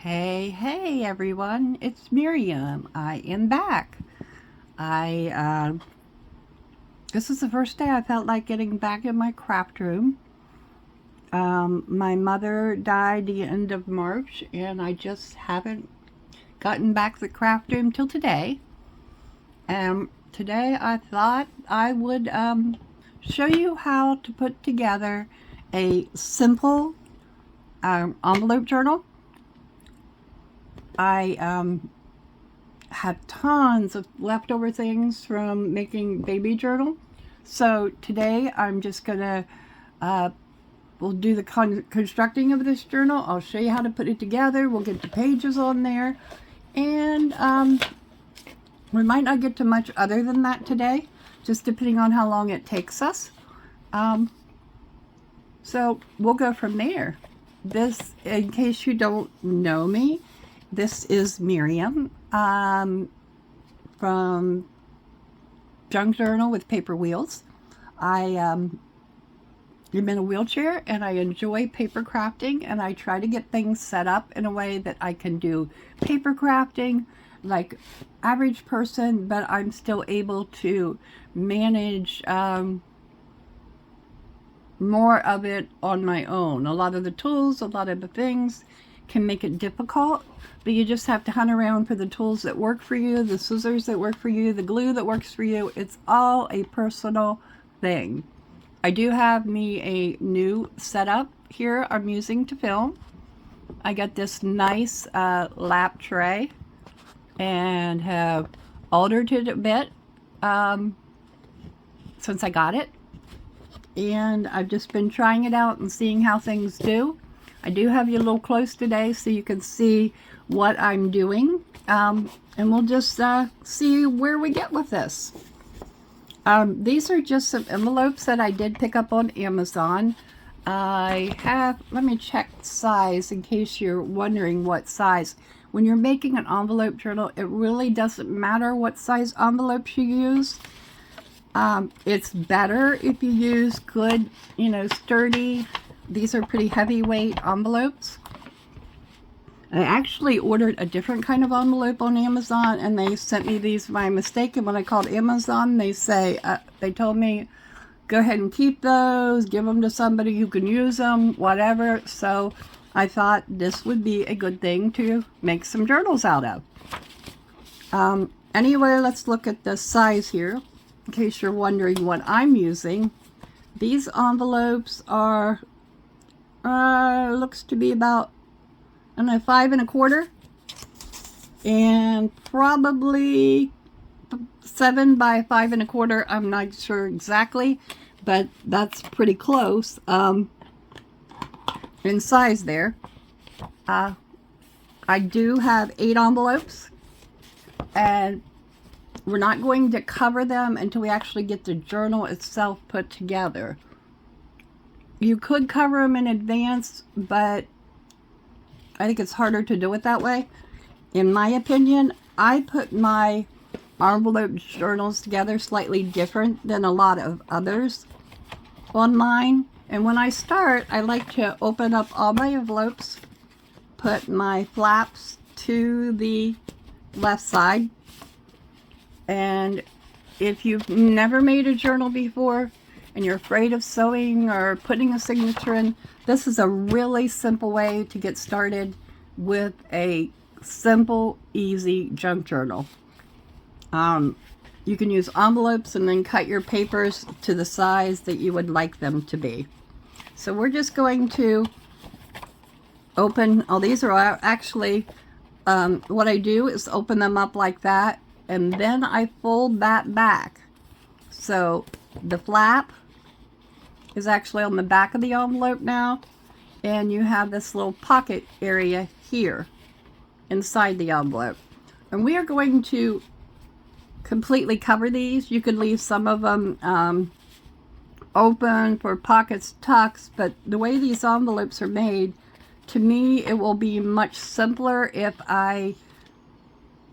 Hey everyone, it's Miriam. I am back. I This is the first day I felt like getting back in my craft room. My mother died the end of March, and I just haven't gotten back to the craft room till today. Today I thought I would show you how to put together a simple envelope journal. I had tons of leftover things from making baby journal. So today I'm just gonna we'll do the constructing of this journal. I'll show you how to put it together. We'll get the pages on there, and we might not get to much other than that today, just depending on how long it takes us. So we'll go from there. This, in case you don't know me, this is Miriam from Junk Journal with Paper Wheels. I am in a wheelchair and I enjoy paper crafting, and I try to get things set up in a way that I can do paper crafting like average person, but I'm still able to manage more of it on my own. A lot of the tools, a lot of the things can make it difficult, but you just have to hunt around for the tools that work for you, the scissors that work for you, the glue that works for you. It's all a personal thing. I do have me a new setup here I'm using to film. I got this nice lap tray and have altered it a bit since I got it. And I've just been trying it out and seeing how things do. I do have you a little close today so you can see what I'm doing, and we'll just see where we get with this. These are just some envelopes that I did pick up on Amazon. Let me check size in case you're wondering what size. When you're making an envelope journal, it really doesn't matter what size envelopes you use. It's better if you use good, sturdy. These are pretty heavyweight envelopes. I actually ordered a different kind of envelope on Amazon, and they sent me these by mistake. And when I called Amazon, they told me, go ahead and keep those, give them to somebody who can use them, whatever. So I thought this would be a good thing to make some journals out of. Anyway, let's look at the size here, in case you're wondering what I'm using. These envelopes are, looks to be about, 5 1/4, and probably 7 by 5 1/4. I'm not sure exactly, but that's pretty close in size there. I do have 8 envelopes, and we're not going to cover them until we actually get the journal itself put together. You could cover them in advance, but I think it's harder to do it that way. In my opinion, I put my envelope journals together slightly different than a lot of others online. And when I start, I like to open up all my envelopes, put my flaps to the left side. And if you've never made a journal before and you're afraid of sewing or putting a signature in, this is a really simple way to get started with a simple, easy junk journal. You can use envelopes and then cut your papers to the size that you would like them to be. So we're just going to open, these are actually, what I do is open them up like that, and then I fold that back. So the flap is actually on the back of the envelope now, and you have this little pocket area here inside the envelope. And we are going to completely cover these. You could leave some of them open for pockets, tucks, but the way these envelopes are made, to me, it will be much simpler if I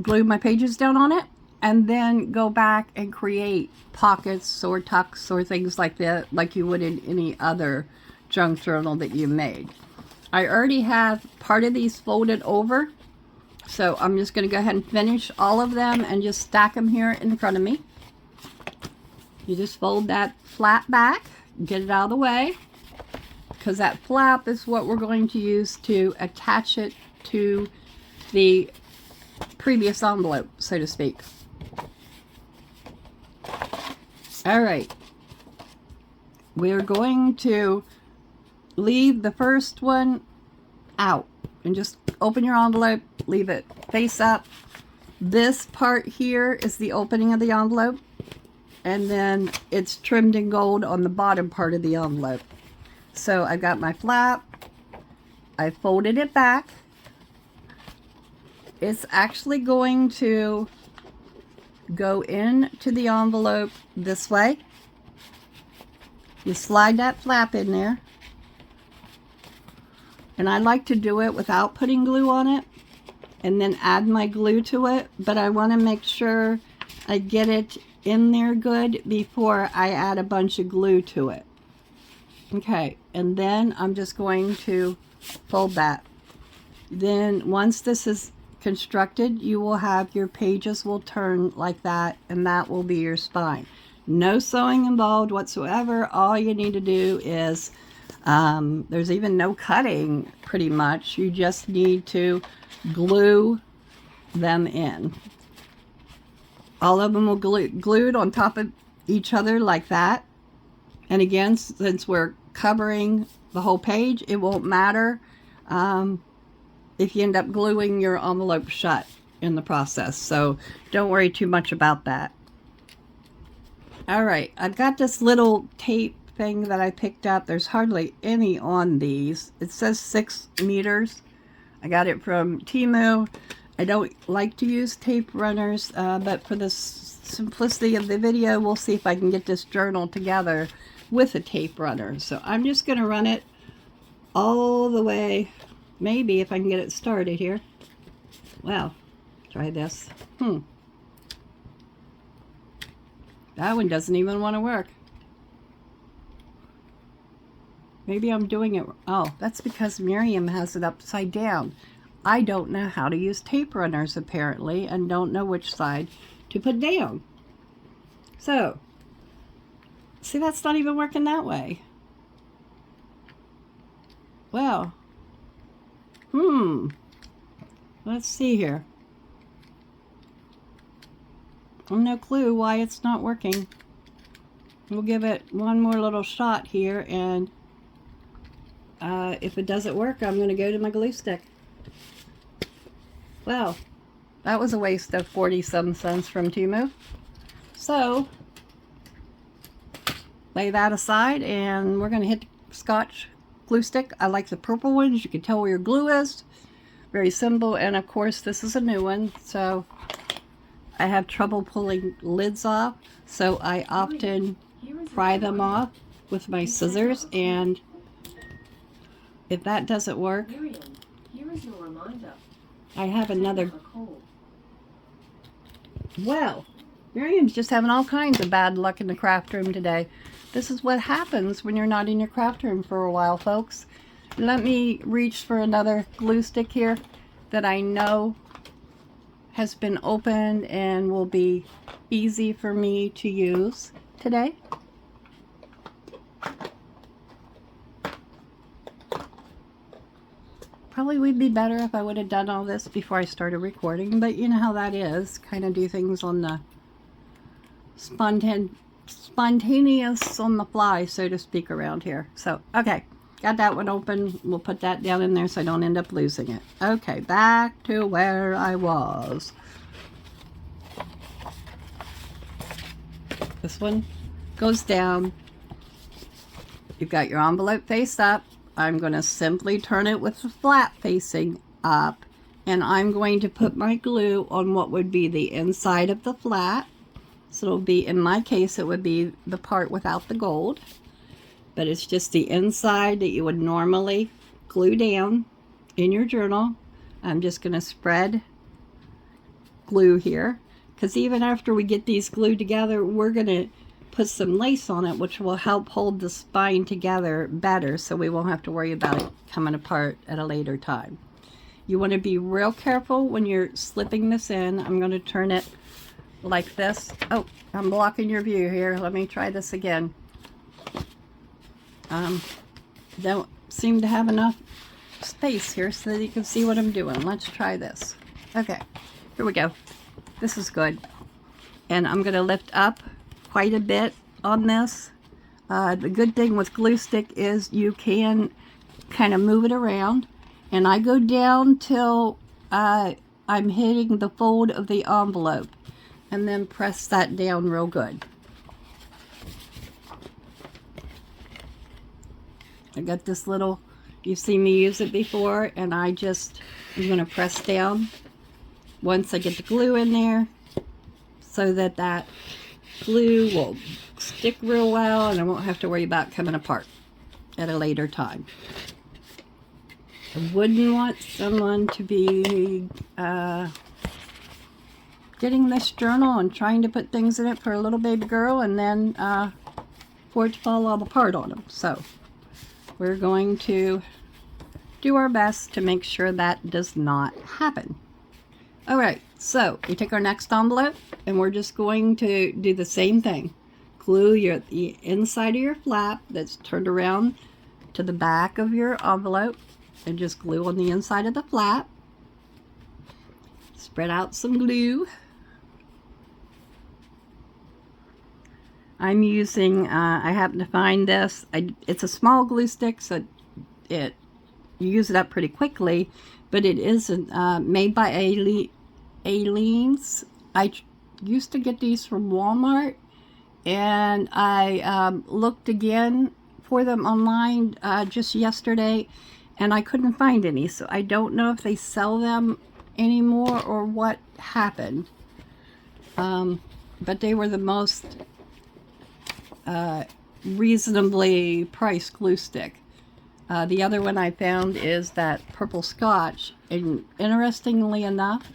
glue my pages down on it and then go back and create pockets or tucks or things like that, like you would in any other junk journal that you made. I already have part of these folded over, so I'm just going to go ahead and finish all of them and just stack them here in front of me. You just fold that flap back, get it out of the way, because that flap is what we're going to use to attach it to the previous envelope, so to speak. All right. We're going to leave the first one out and just open your envelope, leave it face up. This part here is the opening of the envelope, and then it's trimmed in gold on the bottom part of the envelope. So I got my flap, I folded it back. It's actually going to go into the envelope this way. You slide that flap in there. And I like to do it without putting glue on it and then add my glue to it, but I want to make sure I get it in there good before I add a bunch of glue to it. Okay, and then I'm just going to fold that. Then once this is constructed, you will have your pages will turn like that, and that will be your spine. No sewing involved whatsoever. All you need to do is there's even no cutting pretty much. You just need to glue them in. All of them will glued on top of each other like that. And again, since we're covering the whole page, it won't matter if you end up gluing your envelope shut in the process. So don't worry too much about that. All right, I've got this little tape thing that I picked up. There's hardly any on these. It says 6 meters. I got it from Temu. I don't like to use tape runners, but for the simplicity of the video, we'll see if I can get this journal together with a tape runner. So I'm just going to run it all the way, maybe if I can get it started here. Well, try this. That one doesn't even want to work. Maybe I'm doing it. Oh, that's because Miriam has it upside down. I don't know how to use tape runners apparently, and don't know which side to put down. So, see, that's not even working that way. Well, let's see here. I have no clue why it's not working. We'll give it one more little shot here, and if it doesn't work, I'm going to go to my glue stick. Well, that was a waste of 40-some cents from Temu. So, lay that aside, and we're going to hit the Scotch glue stick. I like the purple ones. You can tell where your glue is. Very simple, and of course, this is a new one, so I have trouble pulling lids off, so I often pry them off with my scissors, and if that doesn't work, I have another. Well, Miriam's just having all kinds of bad luck in the craft room today. This is what happens when you're not in your craft room for a while, folks. Let me reach for another glue stick here that I know has been opened and will be easy for me to use today. Probably would be better if I would have done all this before I started recording, but you know how that is. Kind of do things on the spontaneous on the fly, so to speak, around here. So, okay, got that one open. We'll put that down in there so I don't end up losing it. Okay, back to where I was. This one goes down. You've got your envelope face up. I'm going to simply turn it with the flap facing up, and I'm going to put my glue on what would be the inside of the flap. So it'll be, in my case, it would be the part without the gold, but it's just the inside that you would normally glue down in your journal. I'm just going to spread glue here, because even after we get these glued together, we're going to put some lace on it, which will help hold the spine together better, so we won't have to worry about it coming apart at a later time. You want to be real careful when you're slipping this in. I'm going to turn it like this. Oh, I'm blocking your view here. Let me try this again. Don't seem to have enough space here so that you can see what I'm doing. Let's try this. Okay, here we go. This is good. And I'm going to lift up quite a bit on this. The good thing with glue stick is you can kind of move it around. And I go down till I'm hitting the fold of the envelope. And then press that down real good. I got this little, you've seen me use it before, and I'm going to press down once I get the glue in there so that that glue will stick real well and I won't have to worry about coming apart at a later time. I wouldn't want someone to be getting this journal and trying to put things in it for a little baby girl and then for it to fall all apart on them. So we're going to do our best to make sure that does not happen. All right, so we take our next envelope and we're just going to do the same thing. Glue the inside of your flap that's turned around to the back of your envelope and just glue on the inside of the flap. Spread out some glue. I'm using, I happen to find this, it's a small glue stick, so you use it up pretty quickly, but it is made by Aleene's. I used to get these from Walmart, and I looked again for them online just yesterday, and I couldn't find any, so I don't know if they sell them anymore or what happened. But they were the most reasonably priced glue stick. The other one I found is that Purple Scotch, and interestingly enough,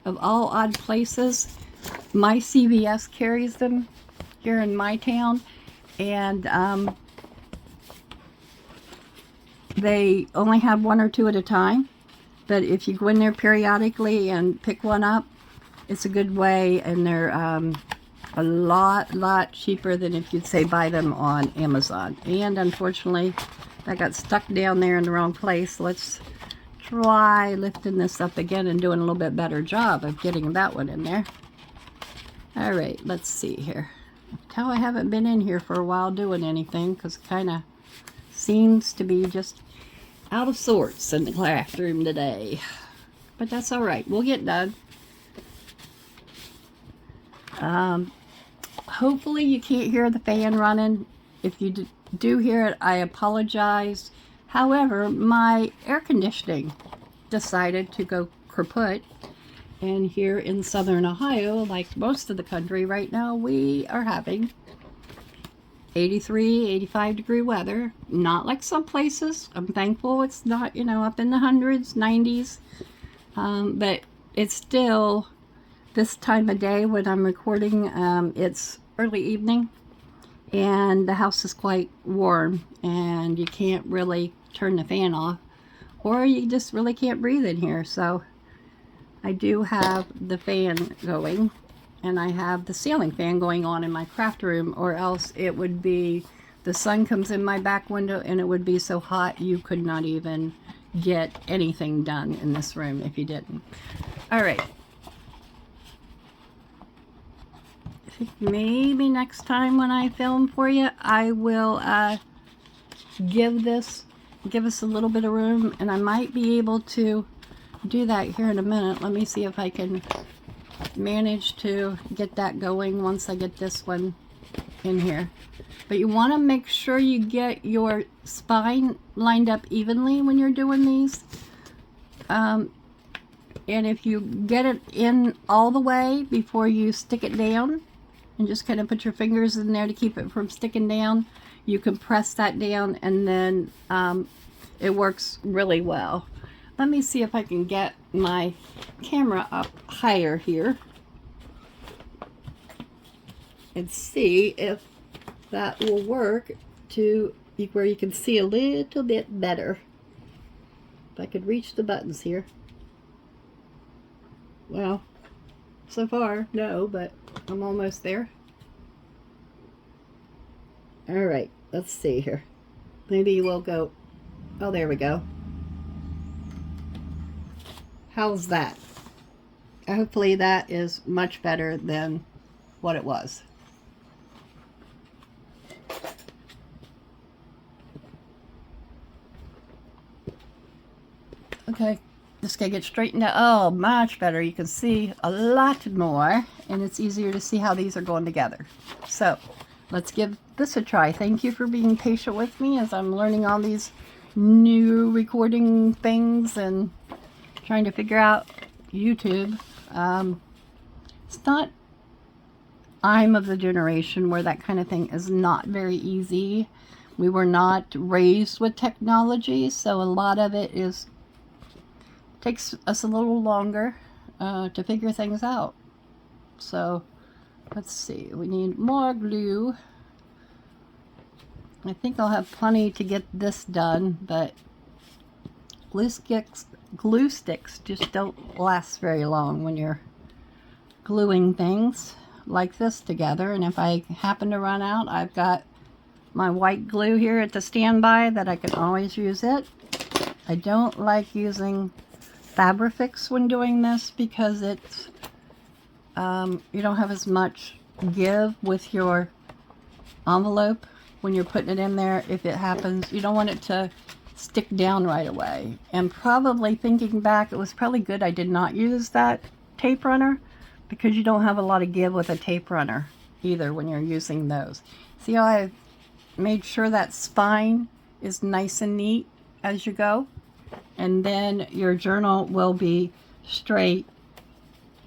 of all odd places, my CVS carries them here in my town, and they only have one or two at a time, but if you go in there periodically and pick one up, it's a good way, and they're a lot cheaper than if you'd say buy them on Amazon. And unfortunately, I got stuck down there in the wrong place. Let's try lifting this up again and doing a little bit better job of getting that one in there. All right, let's see here. Tell I haven't been in here for a while doing anything, because it kind of seems to be just out of sorts in the classroom today. But that's all right. We'll get done. Hopefully you can't hear the fan running. If you do hear it, I apologize. However, my air conditioning decided to go kaput, and here in southern Ohio, like most of the country right now, we are having 83, 85 degree weather. Not like some places. I'm thankful it's not, up in the hundreds, 90s, but it's still this time of day when I'm recording. It's early evening and the house is quite warm, and you can't really turn the fan off, or you just really can't breathe in here. So I do have the fan going, and I have the ceiling fan going on in my craft room, or else it would be, the sun comes in my back window and it would be so hot you could not even get anything done in this room if you didn't. All right. I think maybe next time when I film for you, I will give us a little bit of room, and I might be able to do that here in a minute. Let me see if I can manage to get that going once I get this one in here. But you want to make sure you get your spine lined up evenly when you're doing these. And if you get it in all the way before you stick it down, and just kind of put your fingers in there to keep it from sticking down, you can press that down, and then it works really well. Let me see if I can get my camera up higher here and see if that will work to where you can see a little bit better. If I could reach the buttons here. Well, so far, no, but I'm almost there. All right, let's see here. Maybe we'll go, oh, there we go. How's that? Hopefully that is much better than what it was. Okay, just gotta get straightened out. Oh, much better. You can see a lot more, and it's easier to see how these are going together. So let's give this a try. Thank you for being patient with me as I'm learning all these new recording things and trying to figure out YouTube. It's not, I'm of the generation where that kind of thing is not very easy. We were not raised with technology, so a lot of it takes us a little longer to figure things out. So let's see, we need more glue. I think I'll have plenty to get this done, but glue sticks just don't last very long when you're gluing things like this together. And if I happen to run out, I've got my white glue here at the standby that I can always use it. I don't like using Fabrifix when doing this because it's you don't have as much give with your envelope when you're putting it in there. If it happens, you don't want it to stick down right away. And probably thinking back, it was probably good I did not use that tape runner, because you don't have a lot of give with a tape runner either when you're using those. See how I made sure that spine is nice and neat as you go? And then your journal will be straight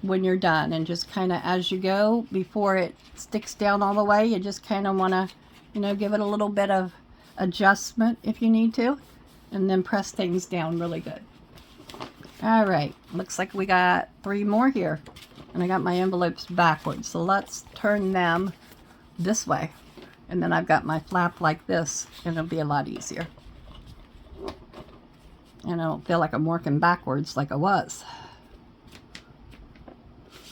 when you're done. And just kind of as you go, before it sticks down all the way, you just kind of want to, you know, give it a little bit of adjustment if you need to, and then press things down really good. All right, looks like we got 3 more here, and I got my envelopes backwards, so let's turn them this way, and then I've got my flap like this, and it'll be a lot easier, and I don't feel like I'm working backwards like I was.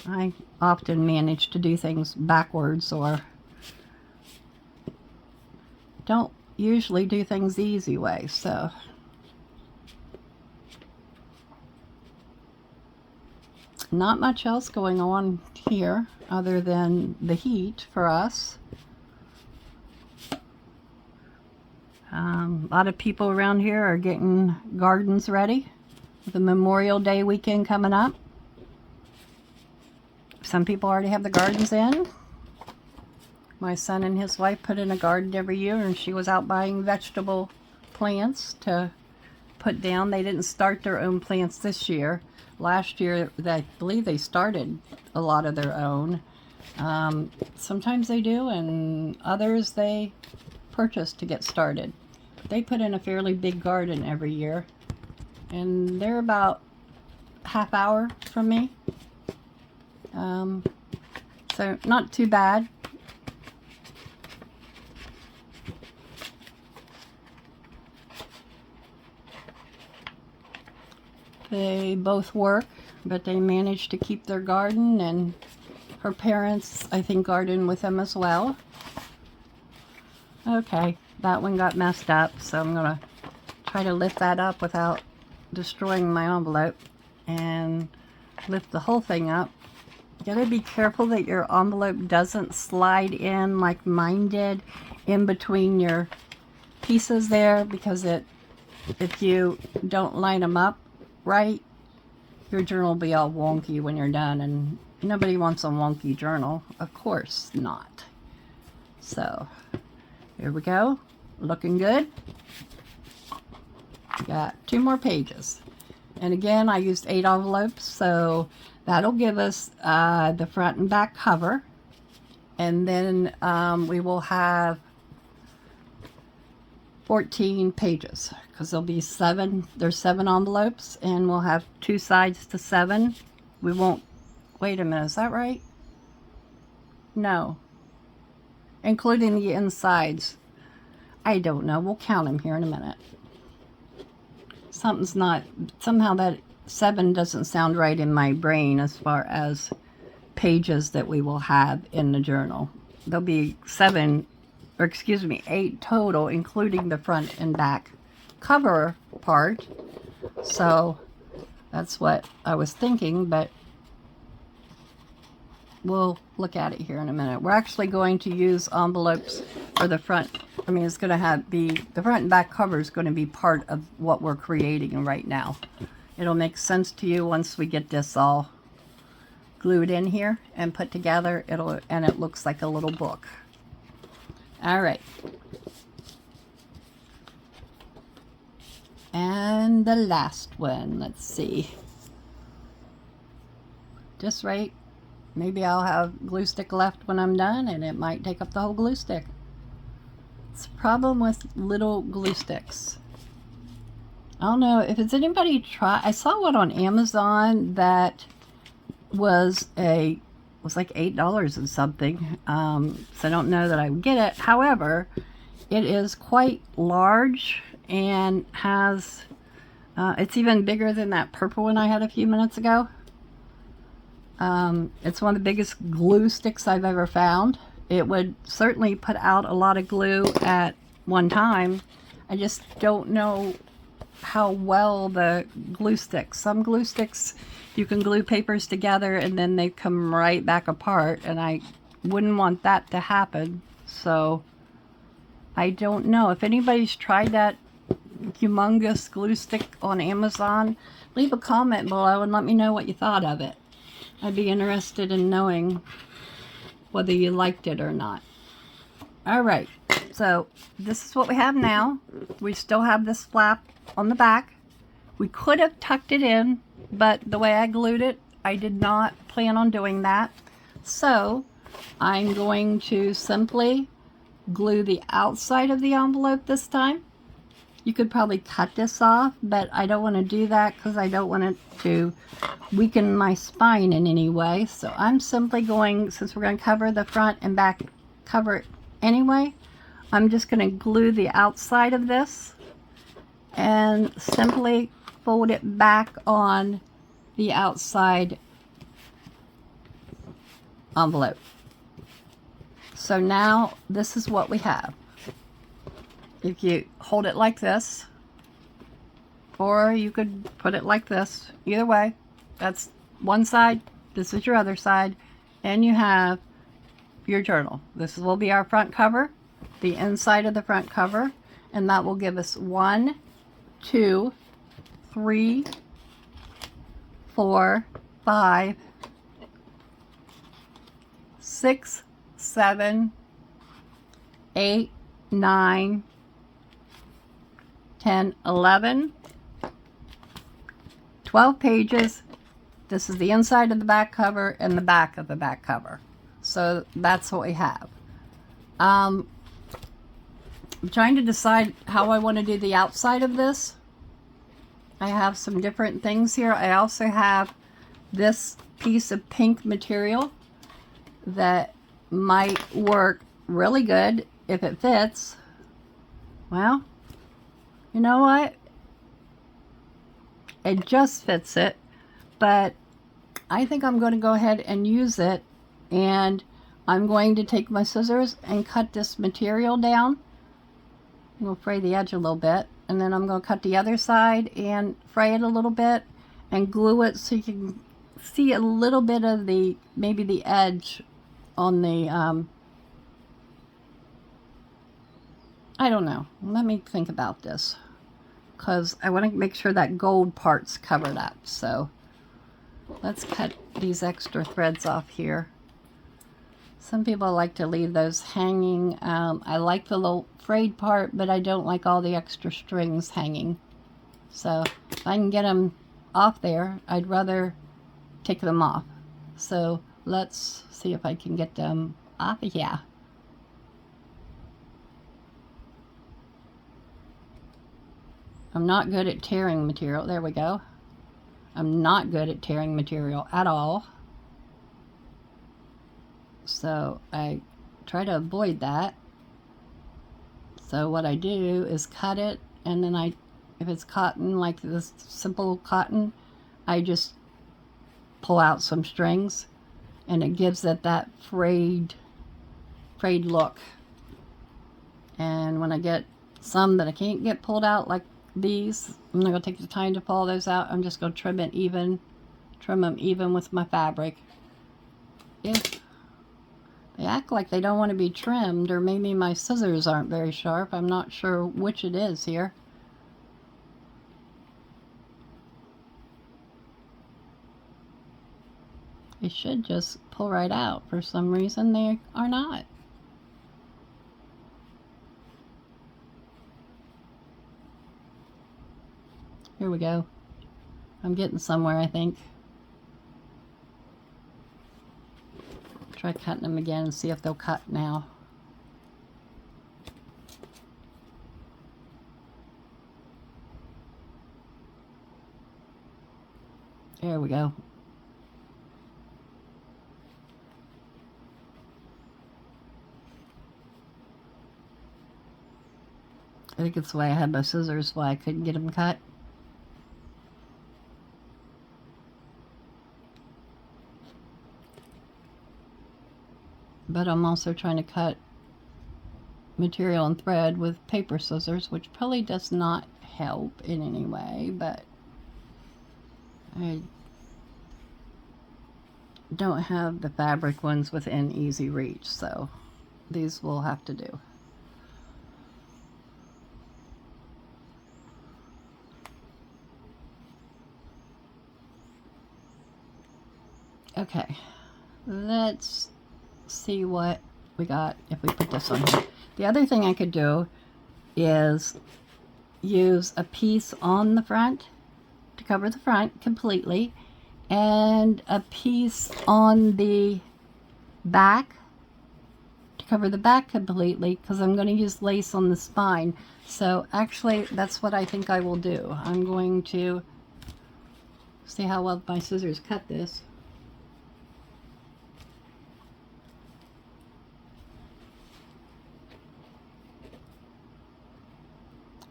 I often manage to do things backwards, or don't usually do things the easy way, so not much else going on here other than the heat for us. A lot of people around here are getting gardens ready with the Memorial Day weekend coming up. Some people already have the gardens in. My son and his wife put in a garden every year, and she was out buying vegetable plants to put down. They didn't start their own plants this year. Last year, I believe they started a lot of their own. Sometimes they do, and others they purchase to get started. They put in a fairly big garden every year, and they're about half hour from me. So not too bad. They both work, but they manage to keep their garden, and her parents, I think, garden with them as well. Okay, that one got messed up, so I'm gonna try to lift that up without destroying my envelope and lift the whole thing up. You gotta be careful that your envelope doesn't slide in like mine did in between your pieces there, because if you don't line them up right, your journal will be all wonky when you're done, and nobody wants a wonky journal. Of course not. So here we go, looking good. Got 2 more pages, and again I used 8 envelopes, so that'll give us the front and back cover, and then we will have 14 pages, because there'll be 7, there's 7 envelopes, and we'll have 2 sides to 7. We won't, wait a minute, is that right? No. including the insides. I don't know. We'll count them here in a minute. Something's not, somehow that 7 doesn't sound right in my brain as far as pages that we will have in the journal. There'll be 8 total, including the front and back cover part. So that's what I was thinking, but we'll look at it here in a minute. We're actually going to use envelopes for the front. I mean, it's going to the front and back cover is going to be part of what we're creating right now. It'll make sense to you once we get this all glued in here and put together. And it looks like a little book. All right. And the last one, let's see. Just right. Maybe I'll have glue stick left when I'm done, and it might take up the whole glue stick. It's a problem with little glue sticks. I don't know if it's anybody try. I saw one on Amazon that was like $8 and something. So I don't know that I would get it. However, it is quite large and has. It's even bigger than that purple one I had a few minutes ago. It's one of the biggest glue sticks I've ever found. It would certainly put out a lot of glue at one time. I just don't know how well the glue sticks. Some glue sticks, you can glue papers together and then they come right back apart, and I wouldn't want that to happen. So I don't know. If anybody's tried that humongous glue stick on Amazon, leave a comment below and let me know what you thought of it. I'd be interested in knowing whether you liked it or not. All right, so this is what we have now. We still have this flap on the back. We could have tucked it in, but the way I glued it, I did not plan on doing that. So I'm going to simply glue the outside of the envelope this time. You could probably cut this off, but I don't want to do that because I don't want it to weaken my spine in any way. So I'm simply going, since we're going to cover the front and back cover anyway, I'm just going to glue the outside of this and simply fold it back on the outside envelope. So now this is what we have. If you hold it like this, or you could put it like this, either way, that's one side, this is your other side, and you have your journal. This will be our front cover, the inside of the front cover, and that will give us 1, 2, 3, 4, 5, 6, 7, 8, 9, 10, 11, 12 pages. This is the inside of the back cover and the back of the back cover. So that's what we have. I'm trying to decide how I want to do the outside of this. I have some different things here. I also have this piece of pink material that might work really good if it fits. Well, you know what? It just fits it, but I think I'm going to go ahead and use it, and I'm going to take my scissors and cut this material down. I'm going to fray the edge a little bit, and then I'm going to cut the other side and fray it a little bit and glue it so you can see a little bit of maybe the edge on the, I don't know. Let me think about this, because I want to make sure that gold part's covered up. So let's cut these extra threads off here. Some people like to leave those hanging. I like the little frayed part, but I don't like all the extra strings hanging. So if I can get them off there, I'd rather take them off. So let's see if I can get them off of here. I'm not good at tearing material. There we go. I'm not good at tearing material at all. So I try to avoid that. So what I do is cut it, and then if it's cotton, like this simple cotton, I just pull out some strings, and it gives it that frayed look. And when I get some that I can't get pulled out, like these, I'm not going to take the time to pull those out. I'm just going to trim them even with my fabric. If they act like they don't want to be trimmed, or maybe my scissors aren't very sharp, I'm not sure which it is here. They should just pull right out. For some reason, they are not. Here we go. I'm getting somewhere, I think. Try cutting them again and see if they'll cut now. There we go. I think it's the way I had my scissors, why I couldn't get them cut. But I'm also trying to cut material and thread with paper scissors, which probably does not help in any way, but I don't have the fabric ones within easy reach, so these will have to do. Okay, let's see what we got if we put this on here. The other thing I could do is use a piece on the front to cover the front completely, and a piece on the back to cover the back completely, because I'm going to use lace on the spine. So actually, that's what I think I will do. I'm going to see how well my scissors cut this.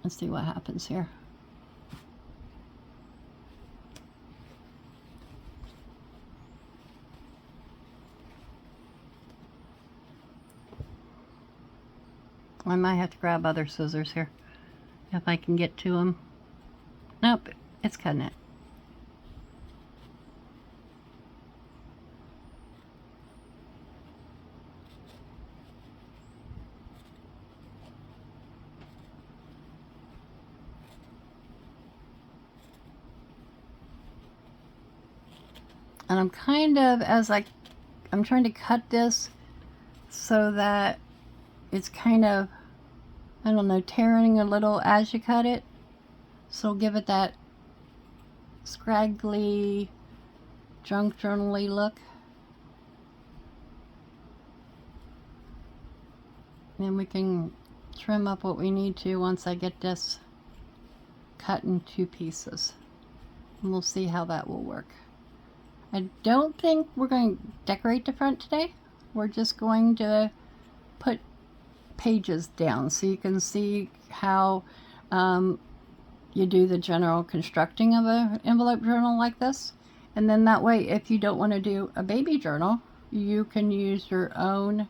Let's see what happens here. I might have to grab other scissors here if I can get to them. Nope, it's cutting it. And I'm kind of, I'm trying to cut this so that it's kind of, I don't know, tearing a little as you cut it. So give it that scraggly, junk journal-y look. Then we can trim up what we need to once I get this cut in 2 pieces. And we'll see how that will work. I don't think we're going to decorate the front today. We're just going to put pages down so you can see how you do the general constructing of an envelope journal like this. And then that way, if you don't want to do a baby journal, you can use your own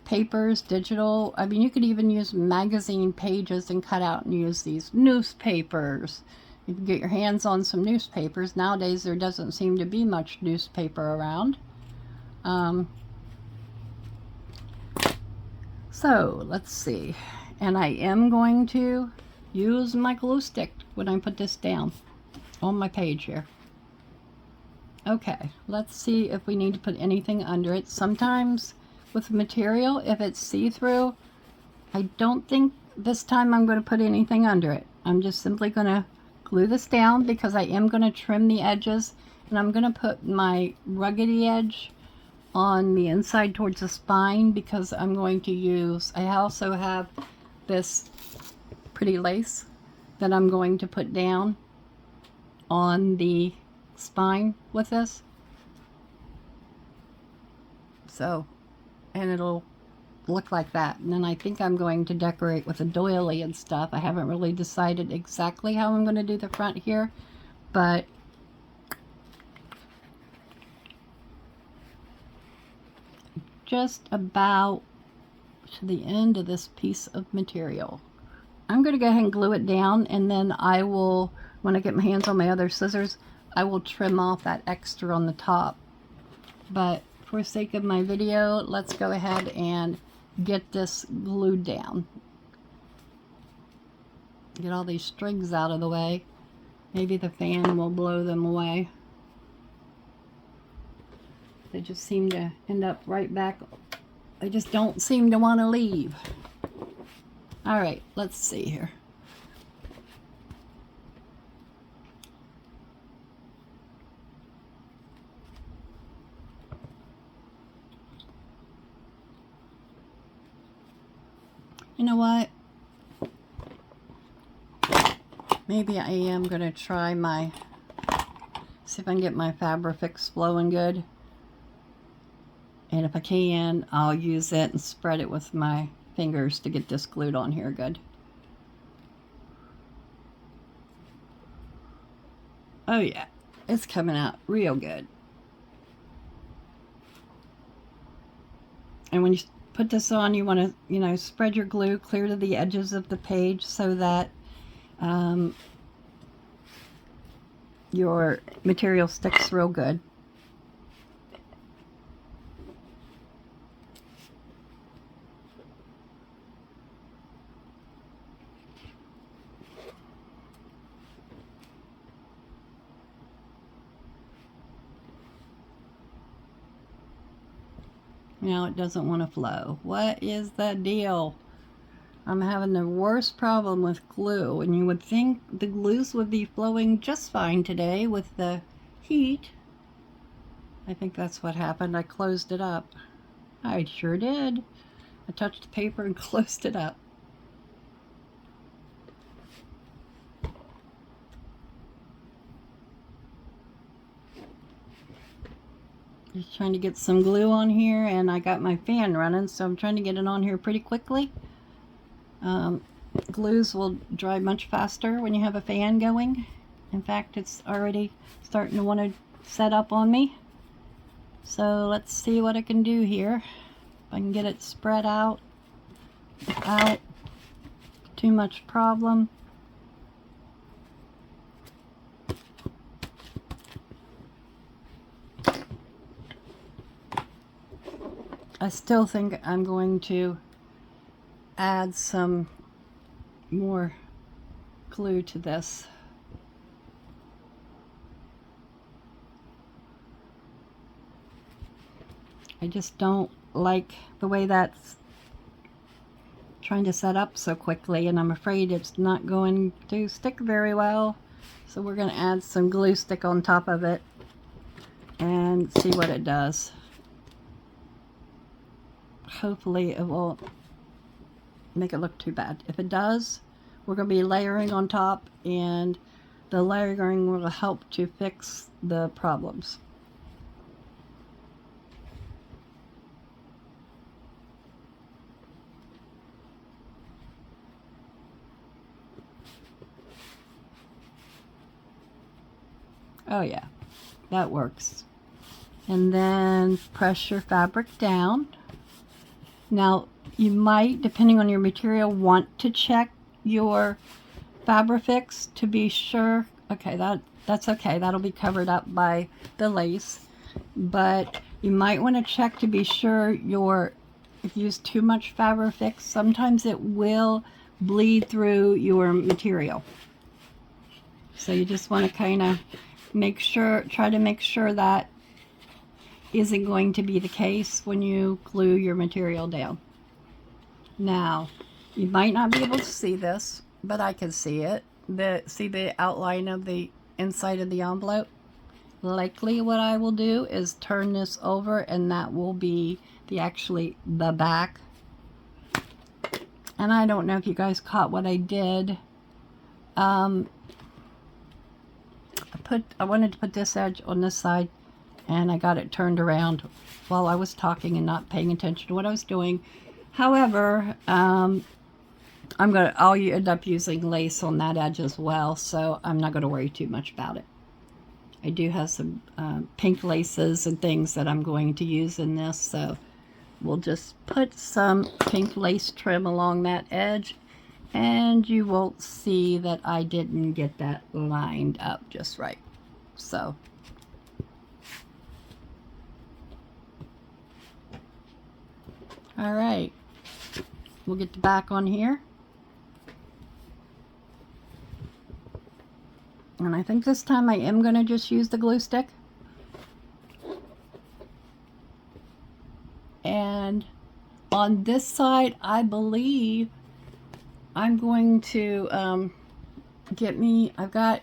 papers, digital. I mean, you could even use magazine pages and cut out and use these newspapers. You can get your hands on some newspapers. Nowadays, there doesn't seem to be much newspaper around. So, let's see. And I am going to use my glue stick when I put this down on my page here. Okay, let's see if we need to put anything under it. Sometimes with material, if it's see-through, I don't think this time I'm going to put anything under it. I'm just simply going to glue this down because I am going to trim the edges, and I'm going to put my ruggedy edge on the inside towards the spine because I'm going to use, I also have this pretty lace that I'm going to put down on the spine with this. So, and it'll look like that. And then I think I'm going to decorate with a doily and stuff. I haven't really decided exactly how I'm going to do the front here, but just about to the end of this piece of material. I'm going to go ahead and glue it down, and then I will, when I get my hands on my other scissors, I will trim off that extra on the top. But for sake of my video, let's go ahead and get this glued down. Get all these strings out of the way. Maybe the fan will blow them away. They just seem to end up right back. They just don't seem to want to leave. All right, let's see here. You know what? Maybe I am going to try see if I can get my Fabrifix flowing good. And if I can, I'll use it and spread it with my fingers to get this glued on here good. Oh yeah, it's coming out real good. And when you put this on, you want to, spread your glue clear to the edges of the page so that your material sticks real good. Now it doesn't want to flow. What is the deal? I'm having the worst problem with glue, and you would think the glues would be flowing just fine today with the heat. I think that's what happened. I closed it up. I sure did. I touched the paper and closed it up. Just trying to get some glue on here, and I got my fan running, so I'm trying to get it on here pretty quickly. Glues will dry much faster when you have a fan going. In fact, it's already starting to want to set up on me. So let's see what I can do here. If I can get it spread out without too much problem. I still think I'm going to add some more glue to this. I just don't like the way that's trying to set up so quickly, and I'm afraid it's not going to stick very well. So we're going to add some glue stick on top of it and see what it does. Hopefully it won't make it look too bad. If it does, we're going to be layering on top, and the layering will help to fix the problems. Oh yeah, that works. And then press your fabric down. Now you might, depending on your material, want to check your Fabrifix to be sure. Okay, that's okay. That'll be covered up by the lace. But you might want to check to be sure if you use too much Fabrifix, sometimes it will bleed through your material. So you just want to kind of try to make sure that isn't going to be the case when you glue your material down. Now, you might not be able to see this, but I can see it. See the outline of the inside of the envelope? Likely what I will do is turn this over, and that will be the back. And I don't know if you guys caught what I did. I wanted to put this edge on this side, and I got it turned around while I was talking and not paying attention to what I was doing. However, I'll end up using lace on that edge as well, so I'm not going to worry too much about it. I do have some pink laces and things that I'm going to use in this, so we'll just put some pink lace trim along that edge, and you won't see that I didn't get that lined up just right. So all right, we'll get the back on here. And I think this time I am going to just use the glue stick. And on this side, I believe I'm going to I've got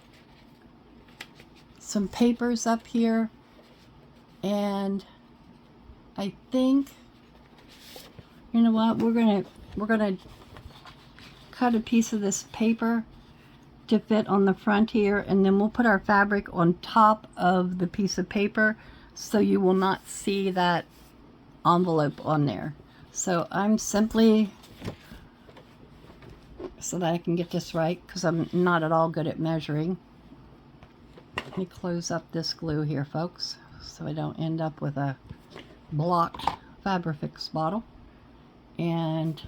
some papers up here, and I think, you know what, we're gonna cut a piece of this paper to fit on the front here, and then we'll put our fabric on top of the piece of paper so you will not see that envelope on there. So I'm simply, so that I can get this right, because I'm not at all good at measuring. Let me close up this glue here, folks, so I don't end up with a blocked Fabrifix bottle. And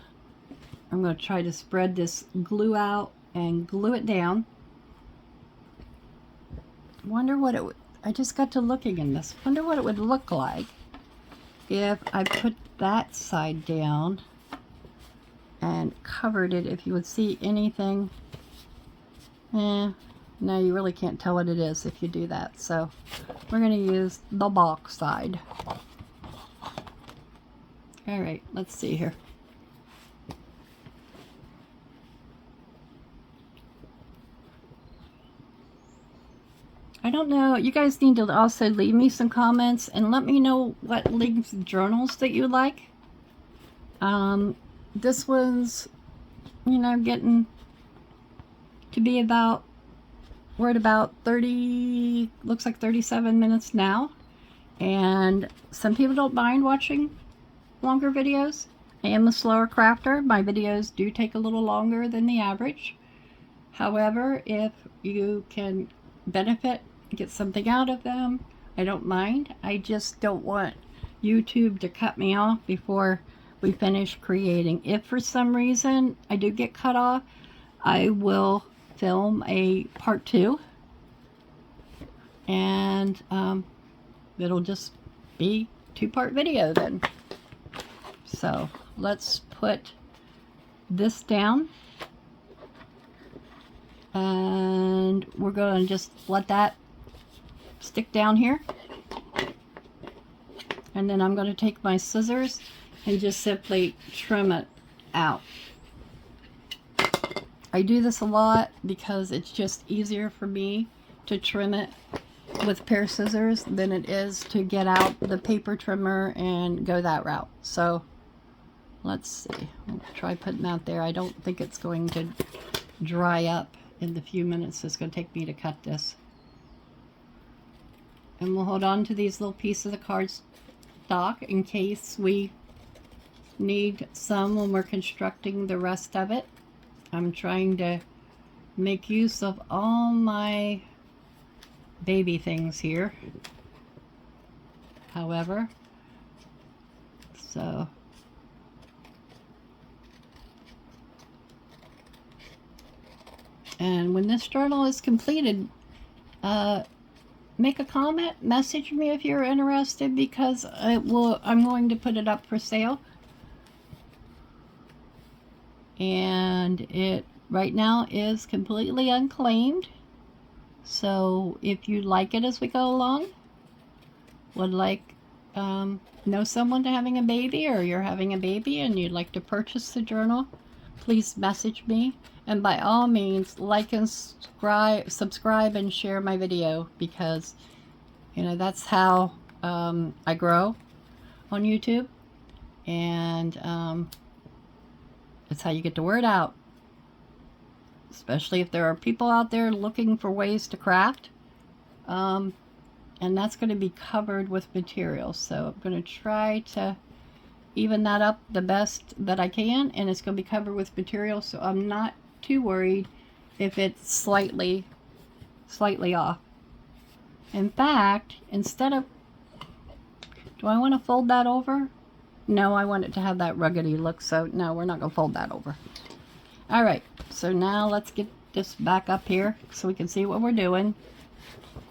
I'm going to try to spread this glue out and glue it down. Wonder what it would, I just got to looking in this, wonder what it would look like if I put that side down and covered it, if you would see anything. No, you really can't tell what it is if you do that. So we're going to use the box side. All right, let's see here. I don't know, you guys need to also leave me some comments and let me know what length journals that you like. This one's, you know, getting to be about, we're at about 30, looks like 37 minutes now. And some people don't mind watching longer videos. I am a slower crafter. My videos do take a little longer than the average. However, if you can benefit, get something out of them, I don't mind. I just don't want YouTube to cut me off before we finish creating. If for some reason I do get cut off, I will film a part 2, and it'll just be 2-part video then. So let's put this down, and we're going to just let that stick down here. And then I'm going to take my scissors and just simply trim it out. I do this a lot because it's just easier for me to trim it with a pair of scissors than it is to get out the paper trimmer and go that route. So let's see, I'll try putting that there. I don't think it's going to dry up in the few minutes it's going to take me to cut this. And we'll hold on to these little pieces of the cardstock in case we need some when we're constructing the rest of it. I'm trying to make use of all my baby things here, however. So and when this journal is completed, make a comment, message me if you're interested, because I'm going to put it up for sale. And it right now is completely unclaimed. So if you like it as we go along, would like know someone having a baby, or you're having a baby and you'd like to purchase the journal, please message me. And by all means, like and subscribe and share my video, because you know that's how I grow on YouTube, and it's how you get the word out, especially if there are people out there looking for ways to craft. And that's going to be covered with materials, so I'm going to try to even that up the best that I can, and it's going to be covered with material, so I'm not too worried if it's slightly off. In fact, instead of, do I want to fold that over? No, I want it to have that ruggedy look, so no, we're not going to fold that over. All right, so now let's get this back up here so we can see what we're doing.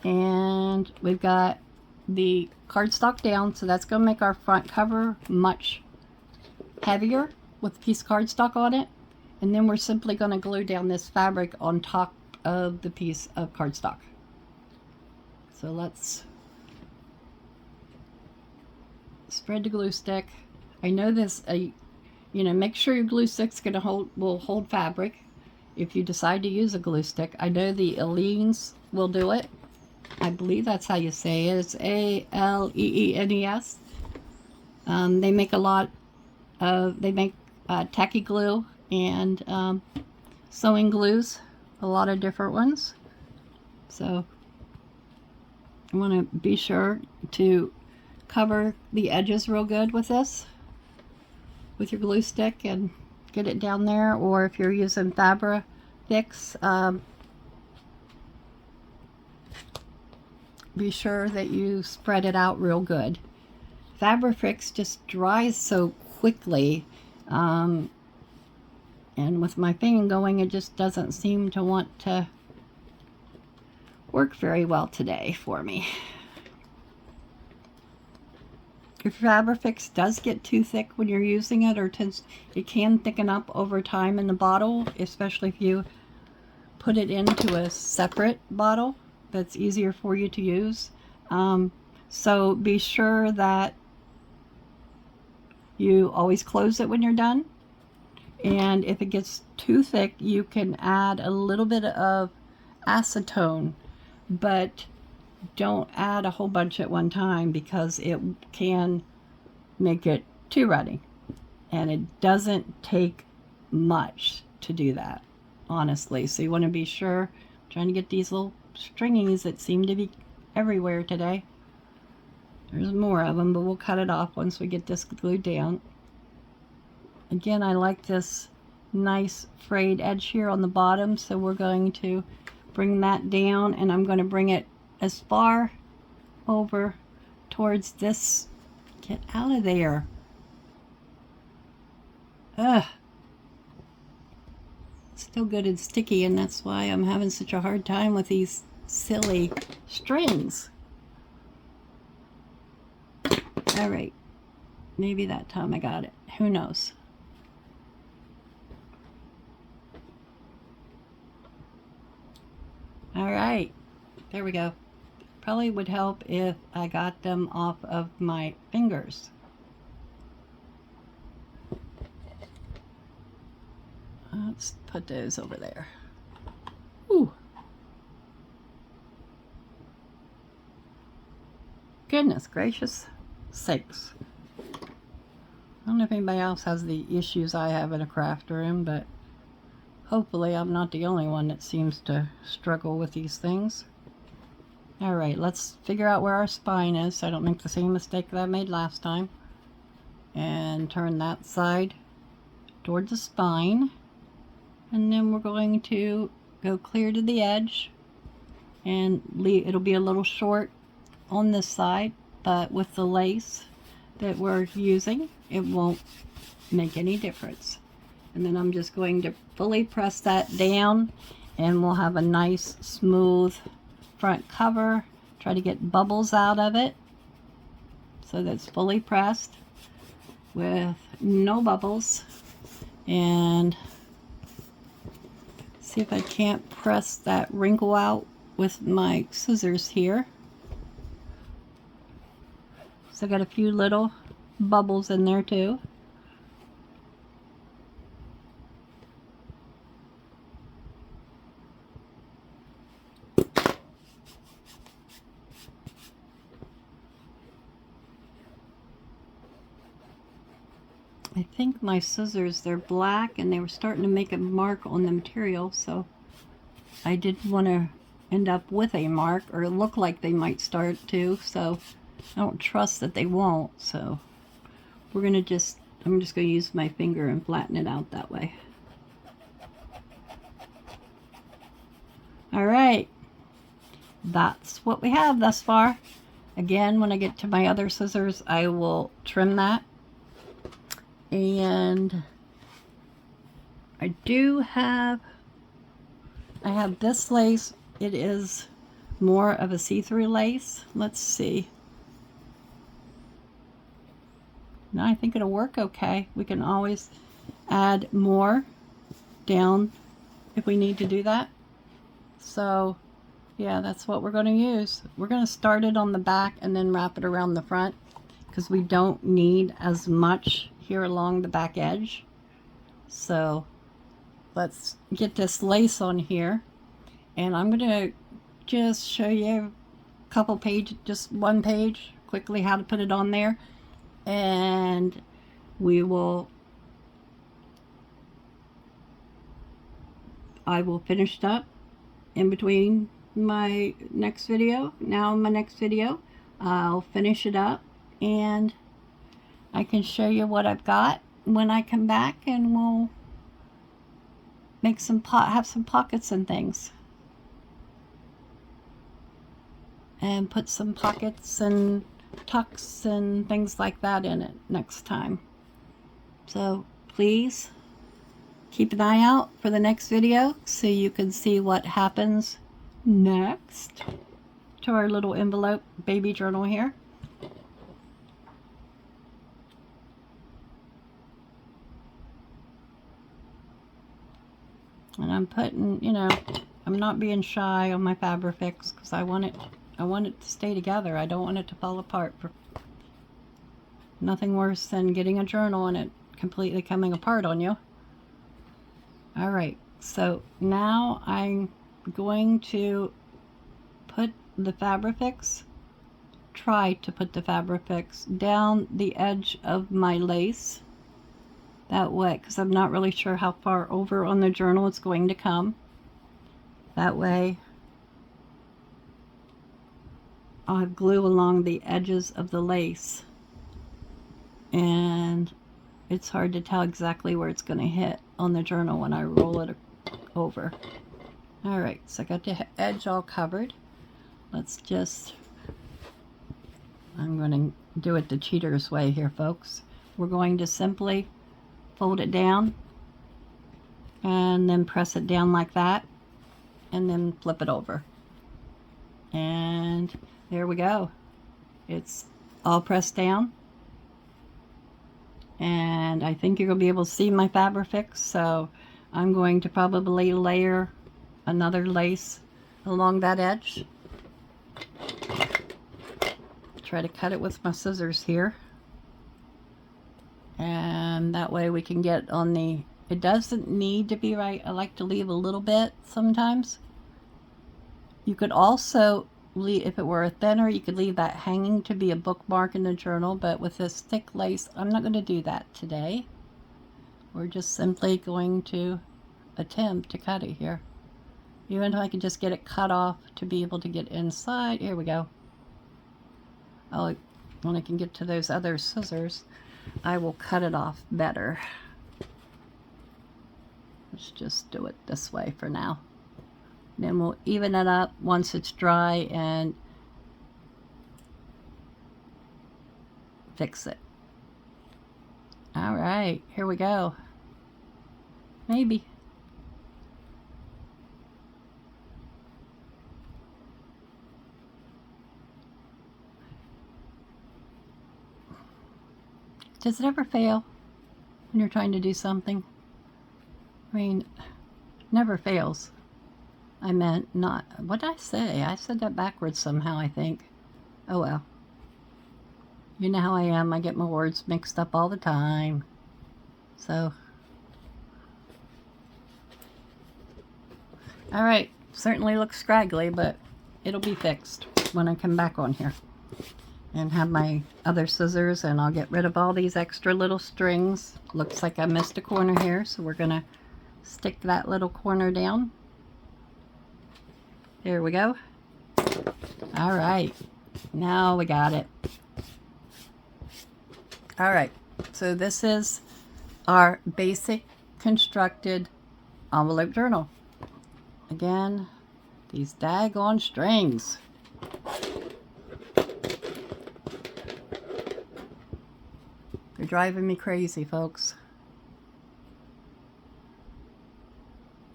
And we've got the cardstock down, so that's going to make our front cover much heavier with a piece of cardstock on it. And then we're simply going to glue down this fabric on top of the piece of cardstock. So let's spread the glue stick. I know this, you know, make sure your glue stick's will hold fabric if you decide to use a glue stick. I know the Aleene's will do it. I believe that's how you say it. It's Aleenes. They make a lot of, they make tacky glue and sewing glues, a lot of different ones. So I want to be sure to cover the edges real good with this, with your glue stick, and get it down there. Or if you're using Fabri-Fix, be sure that you spread it out real good. Fabri-Fix just dries so quickly, and with my finger going, it just doesn't seem to want to work very well today for me. If Fabri-Fix does get too thick when you're using it, or it can thicken up over time in the bottle, especially if you put it into a separate bottle that's easier for you to use. So be sure that you always close it when you're done. And if it gets too thick, you can add a little bit of acetone, but don't add a whole bunch at one time because it can make it too runny. And it doesn't take much to do that, honestly. So you want to be sure. I'm trying to get these little stringies that seem to be everywhere today. There's more of them, but we'll cut it off once we get this glued down. Again, I like this nice frayed edge here on the bottom, so we're going to bring that down, and I'm going to bring it as far over towards this. Get out of there. Ugh. It's still good and sticky, and that's why I'm having such a hard time with these silly strings. All right. Maybe that time I got it. Who knows? All right. There we go. Probably would help if I got them off of my fingers. Let's put those over there. Ooh. Goodness gracious sakes. I don't know if anybody else has the issues I have in a craft room, but hopefully I'm not the only one that seems to struggle with these things. All right, let's figure out where our spine is so I don't make the same mistake that I made last time. And turn that side towards the spine. And then we're going to go clear to the edge. And it'll be a little short on this side, but with the lace that we're using, it won't make any difference. And then I'm just going to fully press that down, and we'll have a nice smooth front cover. Try to get bubbles out of it so that's fully pressed with no bubbles. And see if I can't press that wrinkle out with my scissors here. So I got a few little bubbles in there too. I think my scissors, they're black and they were starting to make a mark on the material, so I didn't want to end up with a mark or look like they might start to, so I don't trust that they won't. So we're gonna just, I'm just gonna use my finger and flatten it out that way. All right, that's what we have thus far. Again, when I get to my other scissors, I will trim that. And I have this lace. It is more of a see-through lace. Let's see. No, I think it'll work okay. We can always add more down if we need to do that. So yeah, that's what we're going to use. We're going to start it on the back and then wrap it around the front because we don't need as much here along the back edge. So let's get this lace on here, and I'm going to just show you a couple pages, just one page quickly, how to put it on there, and I will finish it up in between my next video. Now in my next video I'll finish it up and I can show you what I've got when I come back, and we'll make have some pockets and things, and put some pockets and tucks and things like that in it next time. So please keep an eye out for the next video so you can see what happens next to our little envelope baby journal here. And I'm putting, you know, I'm not being shy on my Fabrifix because I want it to stay together. I don't want it to fall apart. Nothing worse than getting a journal and it completely coming apart on you. All right, so now I'm going to put the Fabrifix, try to put the Fabrifix down the edge of my lace. That way, because I'm not really sure how far over on the journal it's going to come. That way I'll have glue along the edges of the lace, and it's hard to tell exactly where it's going to hit on the journal when I roll it over. Alright, so I got the edge all covered. Let's just, I'm going to do it the cheater's way here, folks. We're going to simply fold it down and then press it down like that and then flip it over, and there we go. It's all pressed down, and I think you're going to be able to see my Fabrifix, so I'm going to probably layer another lace along that edge. Try to cut it with my scissors here, and that way we can get on the, it doesn't need to be right. I like to leave a little bit sometimes. You could also leave, if it were thinner, you could leave that hanging to be a bookmark in the journal, but with this thick lace, I'm not going to do that today. We're just simply going to attempt to cut it here. Even if I can just get it cut off to be able to get inside. Here we go. When I can get to those other scissors, I will cut it off better. Let's just do it this way for now. Then we'll even it up once it's dry and fix it. All right, here we go. Maybe. Does it ever fail when you're trying to do something? I mean, never fails. I meant not, what did I say? I said that backwards somehow, I think. Oh well. You know how I am. I get my words mixed up all the time. So. Alright. Certainly looks scraggly, but it'll be fixed when I come back on here. And have my other scissors, and I'll get rid of all these extra little strings. Looks like I missed a corner here, so we're going to stick that little corner down. There we go. All right, now we got it. All right, So this is our basic constructed envelope journal. Again, these daggone strings. They're driving me crazy, folks.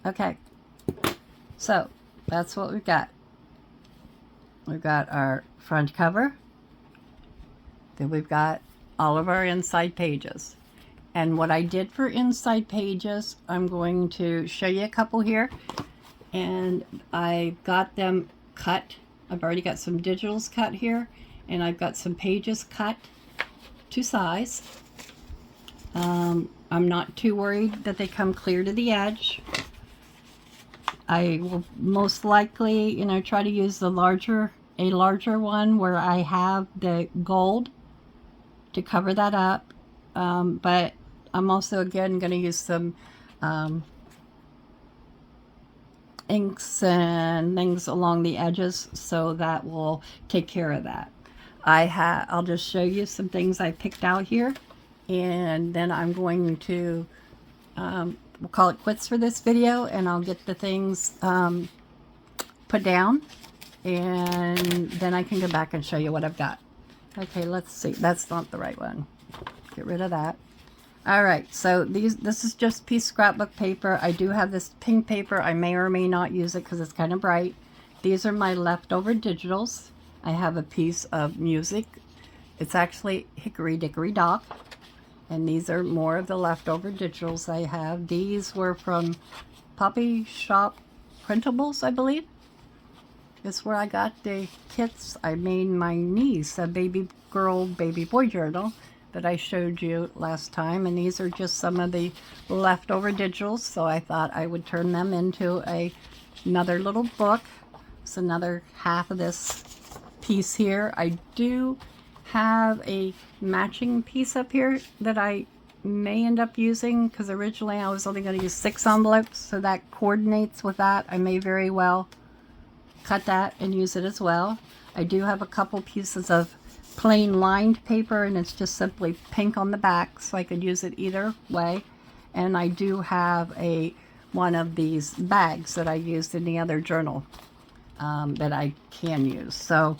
Okay, so that's what we've got. We've got our front cover. Then we've got all of our inside pages. And what I did for inside pages, I'm going to show you a couple here. And I got them cut. I've already got some digitals cut here. And I've got some pages cut to size. I'm not too worried that they come clear to the edge. I will most likely, try to use a larger one where I have the gold to cover that up. But I'm also, again, going to use some inks and things along the edges, so that will take care of that. I'll just show you some things I picked out here, and then I'm going to we'll call it quits for this video, and I'll get the things put down, and then I can go back and show you what I've got. Okay, let's see. That's not the right one. Get rid of that. All right, so this is just piece scrapbook paper. I do have this pink paper. I may or may not use it because it's kind of bright. These are my leftover digitals. I have a piece of music. It's actually Hickory Dickory Dock. And these are more of the leftover digitals I have. These were from Poppy Shop Printables, I believe. This is where I got the kits. I made my niece a baby girl, baby boy journal that I showed you last time. And these are just some of the leftover digitals. So I thought I would turn them into another little book. It's another half of this piece here. I do have a matching piece up here that I may end up using, because originally I was only going to use 6 envelopes, so that coordinates with that. I may very well cut that and use it as well. I do have a couple pieces of plain lined paper, and it's just simply pink on the back, so I could use it either way. And I do have one of these bags that I used in the other journal that I can use. So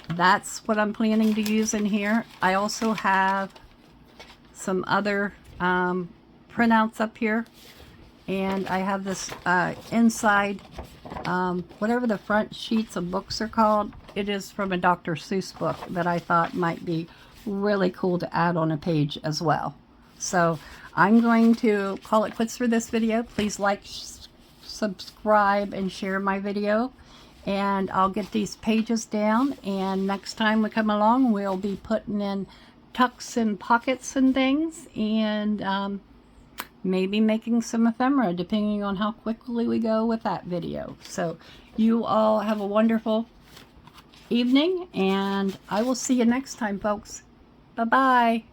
that's what I'm planning to use in here. I also have some other printouts up here, and I have this inside, whatever the front sheets of books are called. It is from a Dr. Seuss book that I thought might be really cool to add on a page as well. So I'm going to call it quits for this video. Please like, subscribe, and share my video. And I'll get these pages down, and next time we come along, we'll be putting in tucks and pockets and things, and maybe making some ephemera, depending on how quickly we go with that video. So you all have a wonderful evening, and I will see you next time, folks. Bye-bye.